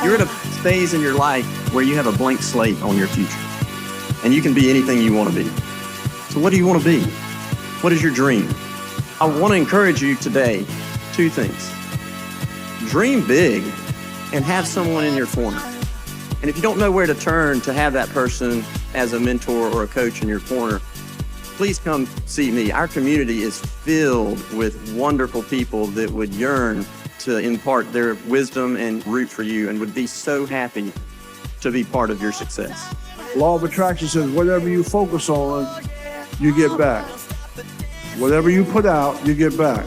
You're at a phase in your life where you have a blank slate on your future, and you can be anything you want to be. So what do you want to be? What is your dream? I want to encourage you today, two things. Dream big and have someone in your corner. And if you don't know where to turn to have that person as a mentor or a coach in your corner, please come see me. Our community is filled with wonderful people that would yearn to impart their wisdom and root for you and would be so happy to be part of your success. Law of attraction says whatever you focus on, you get back. Whatever you put out, you get back.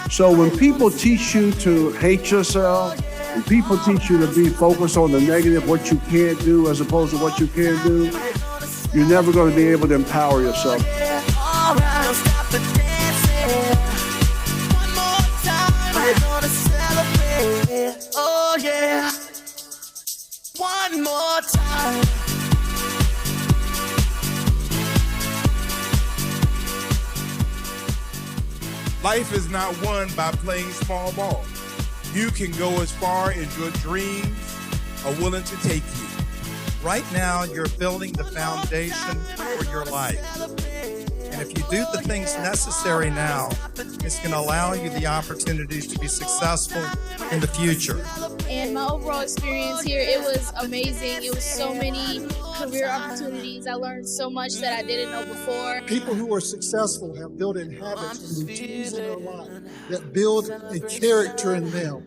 So when people teach you to hate yourself, when people teach you to be focused on the negative, what you can't do as opposed to what you can do, you're never going to be able to empower yourself. Oh yeah, one more time. Life is not won by playing small ball. You can go as far as your dreams are willing to take you. Right now, you're building the foundation for your life. And if you do the things necessary now, it's going to allow you the opportunities to be successful in the future. And my overall experience here, it was amazing. It was so many career opportunities. I learned so much that I didn't know before. People who are successful have built in habits and routines in their life that build a character in them,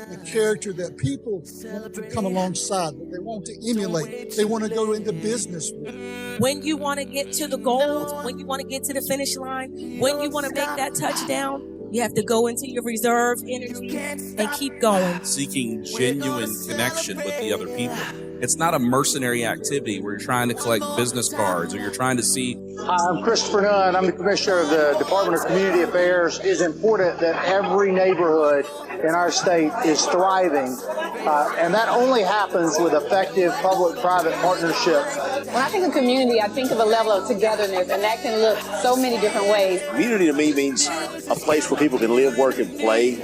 a character that people want to come alongside, that they want to emulate, they want to go into business with. When you want to get to the goals, when you want to get to the finish line, when you want to make that touchdown, you have to go into your reserve energy and keep going. Seeking genuine connection with the other people. It's not a mercenary activity where you're trying to collect business cards or you're trying to see. Hi, I'm Christopher Nunn. I'm the Commissioner of the Department of Community Affairs. It is important that every neighborhood in our state is thriving, and that only happens with effective public-private partnerships. When I think of community, I think of a level of togetherness, and that can look so many different ways. Community to me means a place where people can live, work, and play,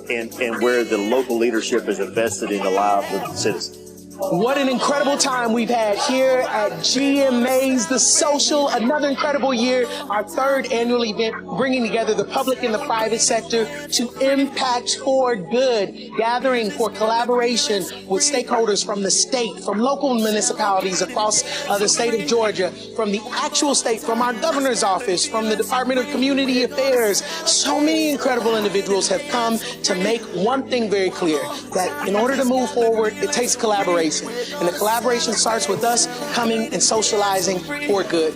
and where the local leadership is invested in the lives of the citizens. What an incredible time we've had here at GMA's The Social. Another incredible year, our third annual event, bringing together the public and the private sector to impact for good, gathering for collaboration with stakeholders from the state, from local municipalities across the state of Georgia, from the actual state, from our governor's office, from the Department of Community Affairs. So many incredible individuals have come to make one thing very clear, that in order to move forward, it takes collaboration. And the collaboration starts with us coming and socializing for good.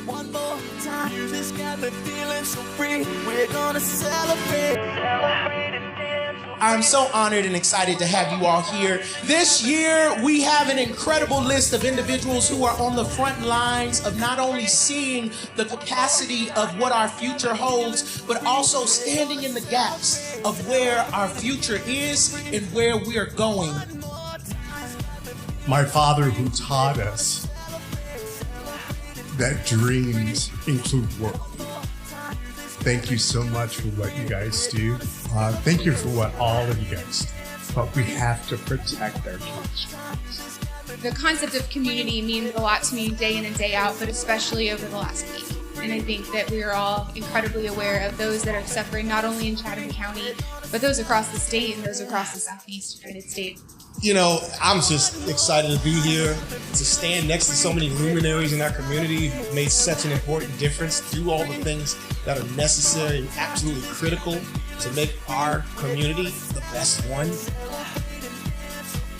One more time, you just got me feeling so free. We're gonna celebrate and dance. I'm so honored and excited to have you all here. This year, we have an incredible list of individuals who are on the front lines of not only seeing the capacity of what our future holds, but also standing in the gaps of where our future is and where we are going. My father, who taught us that dreams include work. Thank you so much for what you guys do. Thank you for what all of you guys do. But we have to protect our kids' dreams. The concept of community means a lot to me day in and day out, but especially over the last week. And I think that we are all incredibly aware of those that are suffering, not only in Chatham County, but those across the state and those across the Southeast United States. You know, I'm just excited to be here, to stand next to so many luminaries in our community who've made such an important difference, do all the things that are necessary and absolutely critical to make our community the best one.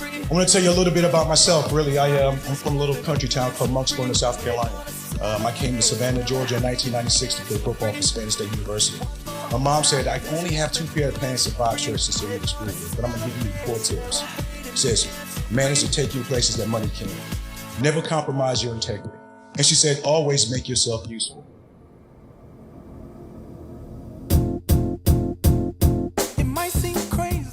I want to tell you a little bit about myself, really. I'm from a little country town called Monks Corner, South Carolina. I came to Savannah, Georgia in 1996 to play football for Spanish State University. My mom said, I only have 2 pair of pants and 5 shirts to send you to school with, but I'm going to give you 4 tips. It says, manage to take you places that money can't. Never compromise your integrity. And she said, always make yourself useful.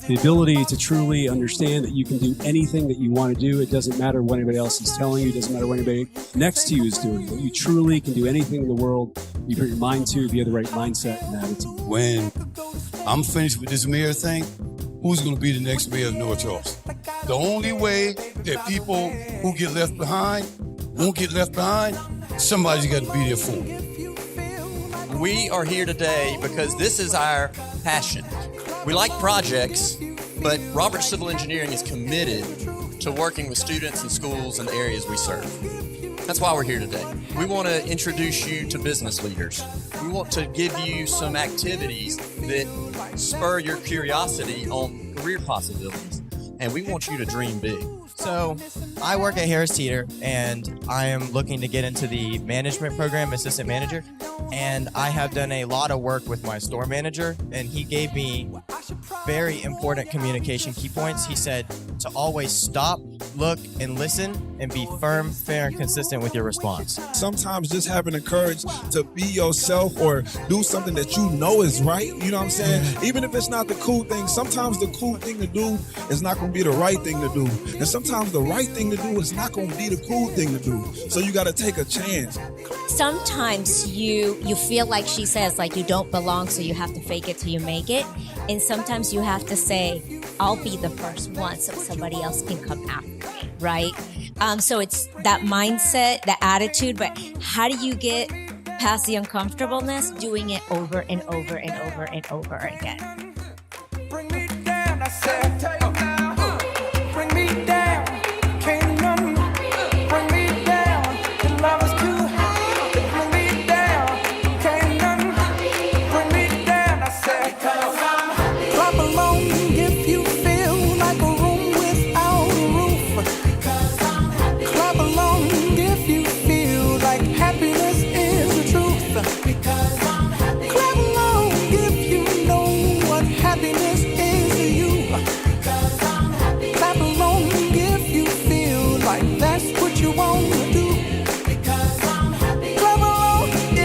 The ability to truly understand that you can do anything that you want to do. It doesn't matter what anybody else is telling you. It doesn't matter what anybody next to you is doing. But you truly can do anything in the world you put your mind to, if you have the right mindset and attitude. When I'm finished with this mayor thing, who's going to be the next mayor of North Charleston? The only way that people who get left behind won't get left behind, somebody's got to be there for them. We are here today because this is our passion. We like projects, but Roberts Civil Engineering is committed to working with students and schools in the areas we serve. That's why we're here today. We want to introduce you to business leaders. We want to give you some activities that spur your curiosity on career possibilities. And we want you to dream big. So I work at Harris Teeter, and I am looking to get into the management program, assistant manager. And I have done a lot of work with my store manager, and he gave me very important communication key points. He said to always stop, look, and listen, and be firm, fair, and consistent with your response. Sometimes just having the courage to be yourself or do something that you know is right, you know what I'm saying? Even if it's not the cool thing, sometimes the cool thing to do is not going to be the right thing to do. And sometimes the right thing to do is not going to be the cool thing to do. So you got to take a chance. Sometimes you feel like she says, like, you don't belong, so you have to fake it till you make it. And sometimes you have to say, I'll be the first one so somebody else can come after me, right? So it's that mindset, the attitude, but how do you get past the uncomfortableness? Doing it over and over and over and over again. Bring me down, I said.